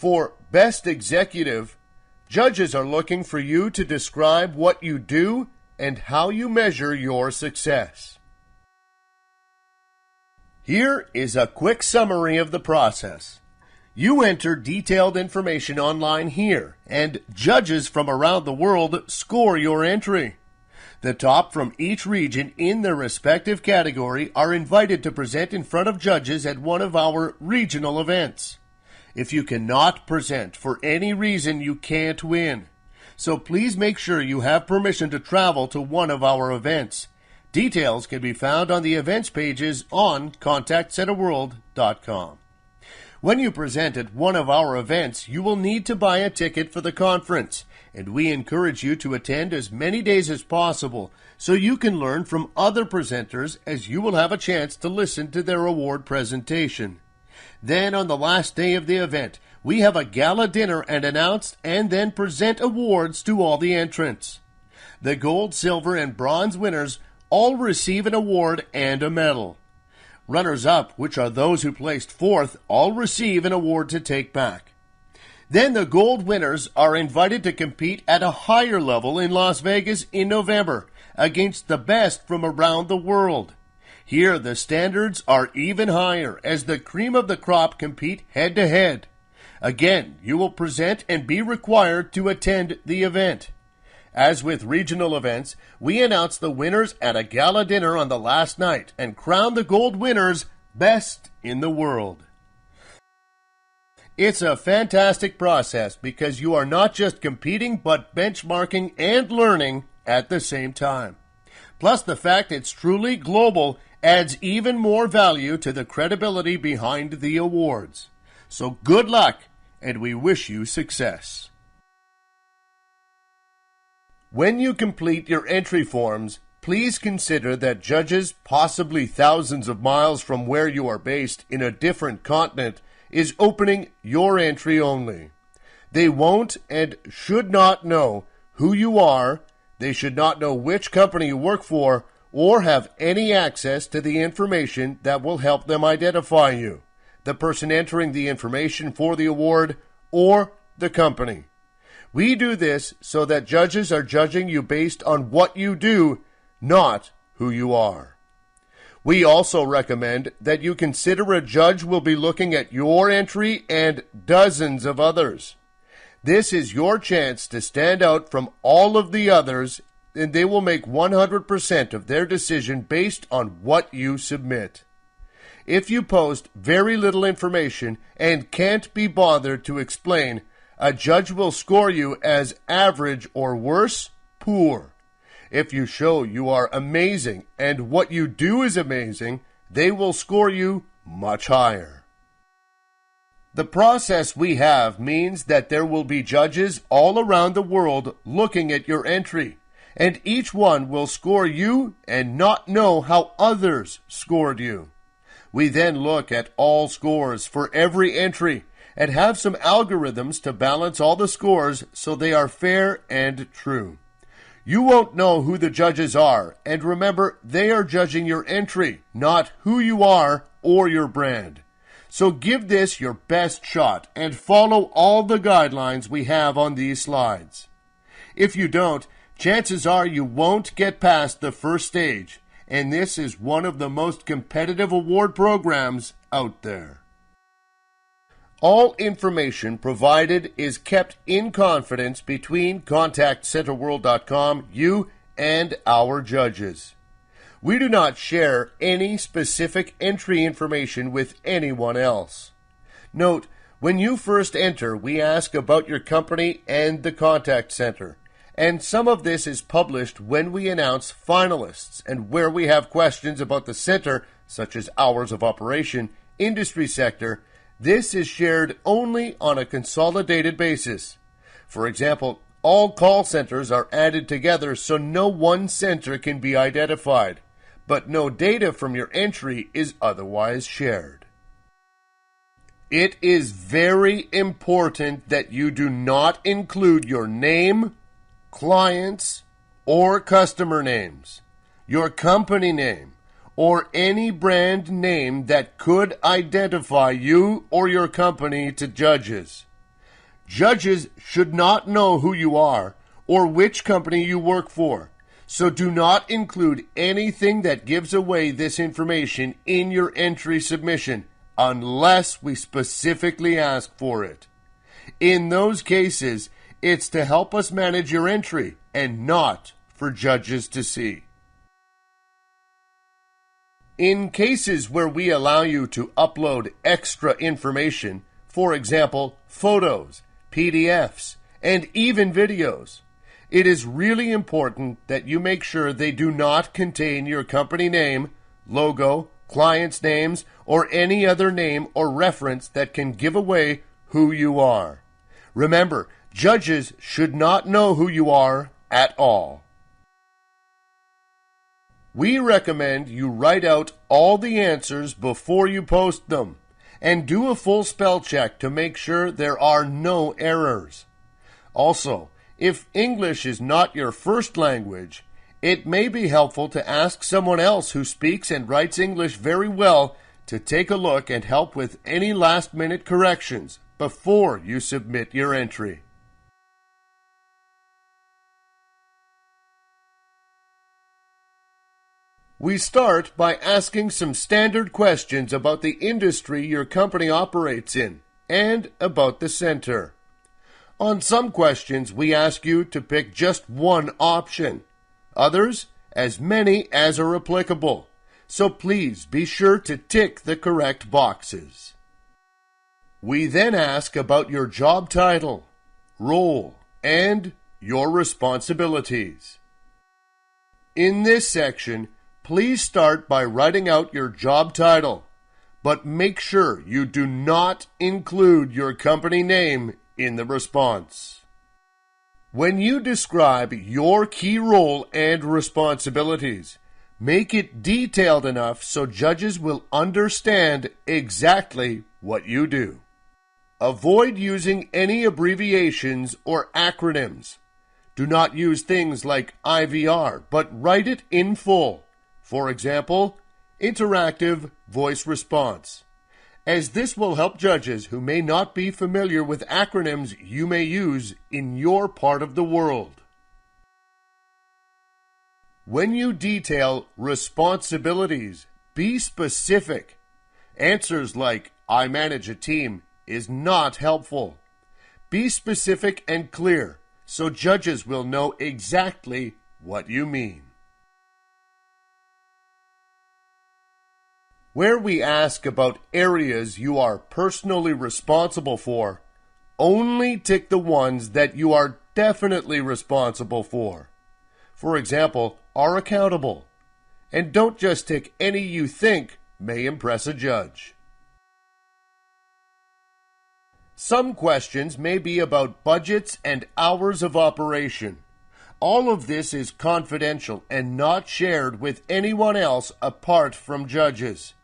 For Best Executive, judges are looking for you to describe what you do and how you measure your success. Here is a quick summary of the process. You enter detailed information online here, and judges from around the world score your entry. The top from each region in their respective category are invited to present in front of judges at one of our regional events. If you cannot present for any reason, you can't win. So please make sure you have permission to travel to one of our events. Details can be found on the events pages on contactcenterworld.com. When you present at one of our events, you will need to buy a ticket for the conference, and we encourage you to attend as many days as possible so you can learn from other presenters, as you will have a chance to listen to their award presentation. Then on the last day of the event, we have a gala dinner and announce and then present awards to all the entrants. The gold, silver, and bronze winners all receive an award and a medal. Runners-up, which are those who placed fourth, all receive an award to take back. Then the gold winners are invited to compete at a higher level in Las Vegas in November against the best from around the world. Here the standards are even higher as the cream of the crop compete head-to-head. Again, you will present and be required to attend the event. As with regional events, we announce the winners at a gala dinner on the last night and crown the gold winners best in the world. It's a fantastic process because you are not just competing but benchmarking and learning at the same time. Plus, the fact it's truly global adds even more value to the credibility behind the awards. So good luck, and we wish you success. When you complete your entry forms, please consider that judges, possibly thousands of miles from where you are based in a different continent, is opening your entry only. They won't and should not know who you are, they should not know which company you work for, or have any access to the information that will help them identify you, the person entering the information for the award, or the company. We do this so that judges are judging you based on what you do, not who you are. We also recommend that you consider a judge will be looking at your entry and dozens of others. This is your chance to stand out from all of the others, and they will make 100% of their decision based on what you submit. If you post very little information and can't be bothered to explain, a judge will score you as average or worse, poor. If you show you are amazing and what you do is amazing, they will score you much higher. The process we have means that there will be judges all around the world looking at your entry, and each one will score you and not know how others scored you. We then look at all scores for every entry and have some algorithms to balance all the scores so they are fair and true. You won't know who the judges are, and remember, they are judging your entry, not who you are or your brand. So give this your best shot and follow all the guidelines we have on these slides. If you don't, chances are you won't get past the first stage, and this is one of the most competitive award programs out there. All information provided is kept in confidence between ContactCenterWorld.com, you, and our judges. We do not share any specific entry information with anyone else. Note, when you first enter, we ask about your company and the contact center, and some of this is published when we announce finalists and where we have questions about the center, such as hours of operation, industry sector. This is shared only on a consolidated basis. For example, all call centers are added together so no one center can be identified, but no data from your entry is otherwise shared. It is very important that you do not include your name, clients, or customer names, your company name, or any brand name that could identify you or your company to judges. Judges should not know who you are or which company you work for, so do not include anything that gives away this information in your entry submission unless we specifically ask for it. In those cases, it's to help us manage your entry and not for judges to see. In cases where we allow you to upload extra information, for example, photos, PDFs, and even videos, it is really important that you make sure they do not contain your company name, logo, clients' names, or any other name or reference that can give away who you are. Remember, judges should not know who you are at all. We recommend you write out all the answers before you post them and do a full spell check to make sure there are no errors. Also, if English is not your first language, it may be helpful to ask someone else who speaks and writes English very well to take a look and help with any last-minute corrections before you submit your entry. We start by asking some standard questions about the industry your company operates in and about the center. On some questions, we ask you to pick just one option. Others, as many as are applicable. So please be sure to tick the correct boxes. We then ask about your job title, role, and your responsibilities. In this section, please start by writing out your job title, but make sure you do not include your company name in the response. When you describe your key role and responsibilities, make it detailed enough so judges will understand exactly what you do. Avoid using any abbreviations or acronyms. Do not use things like IVR, but write it in full. For example, interactive voice response, as this will help judges who may not be familiar with acronyms you may use in your part of the world. When you detail responsibilities, be specific. Answers like, "I manage a team," is not helpful. Be specific and clear so judges will know exactly what you mean. Where we ask about areas you are personally responsible for, only tick the ones that you are definitely responsible for. For example, are accountable. And don't just tick any you think may impress a judge. Some questions may be about budgets and hours of operation. All of this is confidential and not shared with anyone else apart from judges.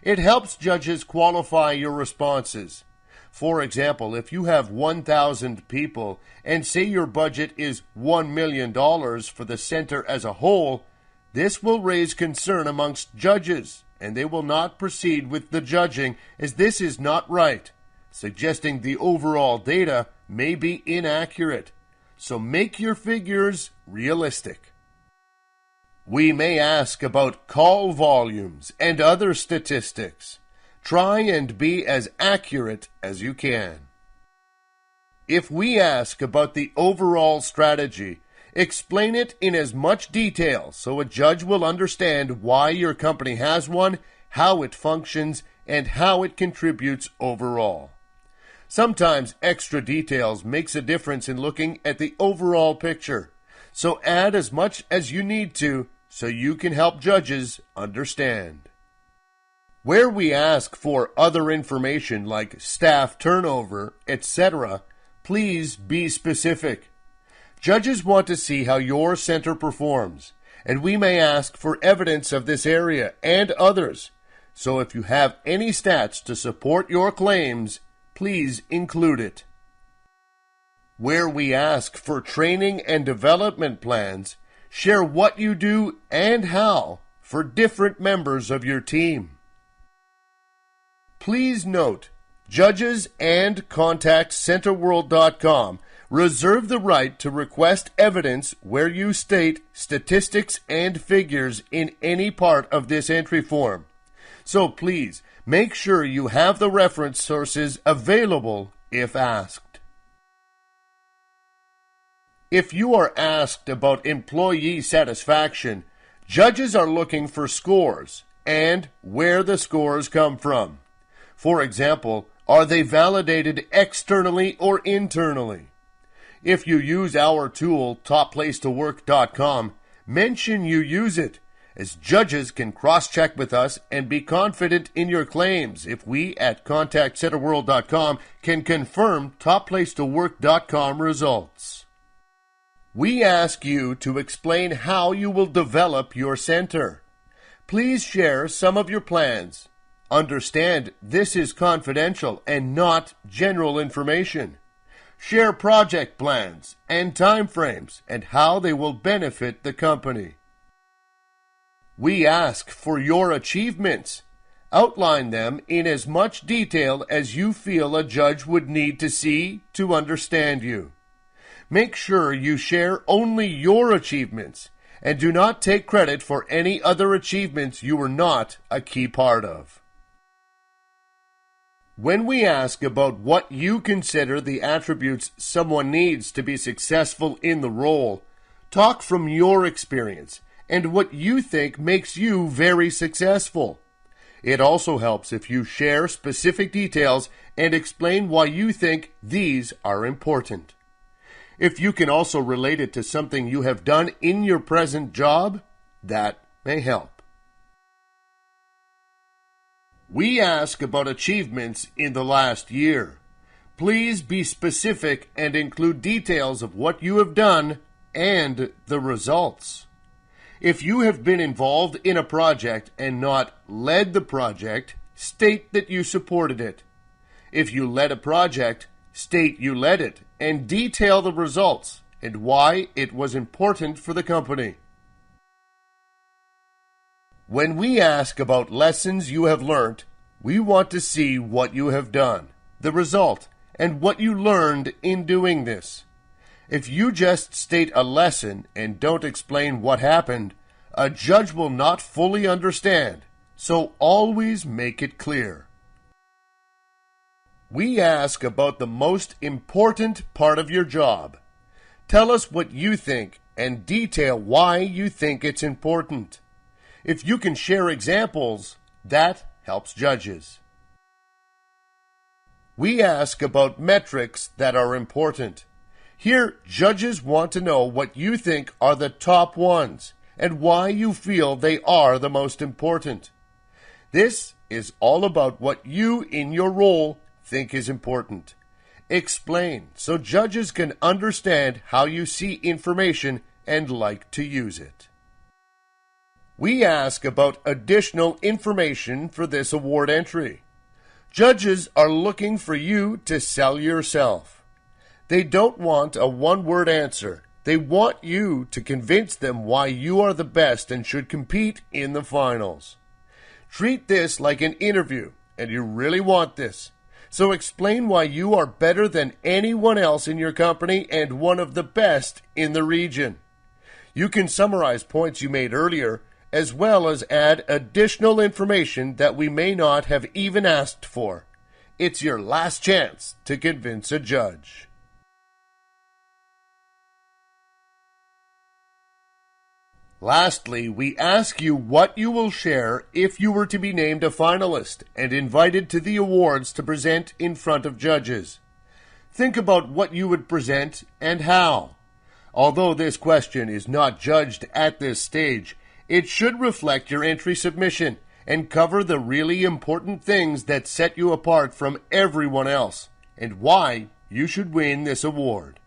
It helps judges qualify your responses. For example, if you have 1,000 people and say your budget is $1 million for the center as a whole, this will raise concern amongst judges, and they will not proceed with the judging as this is not right, suggesting the overall data may be inaccurate. So make your figures realistic. We may ask about call volumes and other statistics. Try and be as accurate as you can. If we ask about the overall strategy, explain it in as much detail so a judge will understand why your company has one, how it functions, and how it contributes overall. Sometimes extra details makes a difference in looking at the overall picture, so add as much as you need to so you can help judges understand. Where we ask for other information like staff turnover, etc., please be specific. Judges want to see how your center performs, and we may ask for evidence of this area and others. So if you have any stats to support your claims, please include it. Where we ask for training and development plans, share what you do and how for different members of your team. Please note, Judges and ContactCenterWorld.com reserve the right to request evidence where you state statistics and figures in any part of this entry form. So please, make sure you have the reference sources available if asked. If you are asked about employee satisfaction, judges are looking for scores and where the scores come from. For example, are they validated externally or internally? If you use our tool, topplacetowork.com, mention you use it, as judges can cross-check with us and be confident in your claims if we at ContactCenterWorld.com can confirm topplacetowork.com results. We ask you to explain how you will develop your center. Please share some of your plans. Understand this is confidential and not general information. Share project plans and timeframes and how they will benefit the company. We ask for your achievements. Outline them in as much detail as you feel a judge would need to see to understand you. Make sure you share only your achievements and do not take credit for any other achievements you were not a key part of. When we ask about what you consider the attributes someone needs to be successful in the role, talk from your experience and what you think makes you very successful. It also helps if you share specific details and explain why you think these are important. If you can also relate it to something you have done in your present job, that may help. We ask about achievements in the last year. Please be specific and include details of what you have done and the results. If you have been involved in a project and not led the project, state that you supported it. If you led a project, state you led it and detail the results and why it was important for the company. When we ask about lessons you have learned, we want to see what you have done, the result, and what you learned in doing this. If you just state a lesson and don't explain what happened, a judge will not fully understand, so always make it clear. We ask about the most important part of your job. Tell us what you think and detail why you think it's important. If you can share examples, that helps judges. We ask about metrics that are important. Here, judges want to know what you think are the top ones and why you feel they are the most important. This is all about what you in your role think is important. Explain so judges can understand how you see information and like to use it. We ask about additional information for this award entry. Judges are looking for you to sell yourself. They don't want a one-word answer. They want you to convince them why you are the best and should compete in the finals. Treat this like an interview, and you really want this. So explain why you are better than anyone else in your company and one of the best in the region. You can summarize points you made earlier, as well as add additional information that we may not have even asked for. It's your last chance to convince a judge. Lastly, we ask you what you will share if you were to be named a finalist and invited to the awards to present in front of judges. Think about what you would present and how. Although this question is not judged at this stage, it should reflect your entry submission and cover the really important things that set you apart from everyone else and why you should win this award.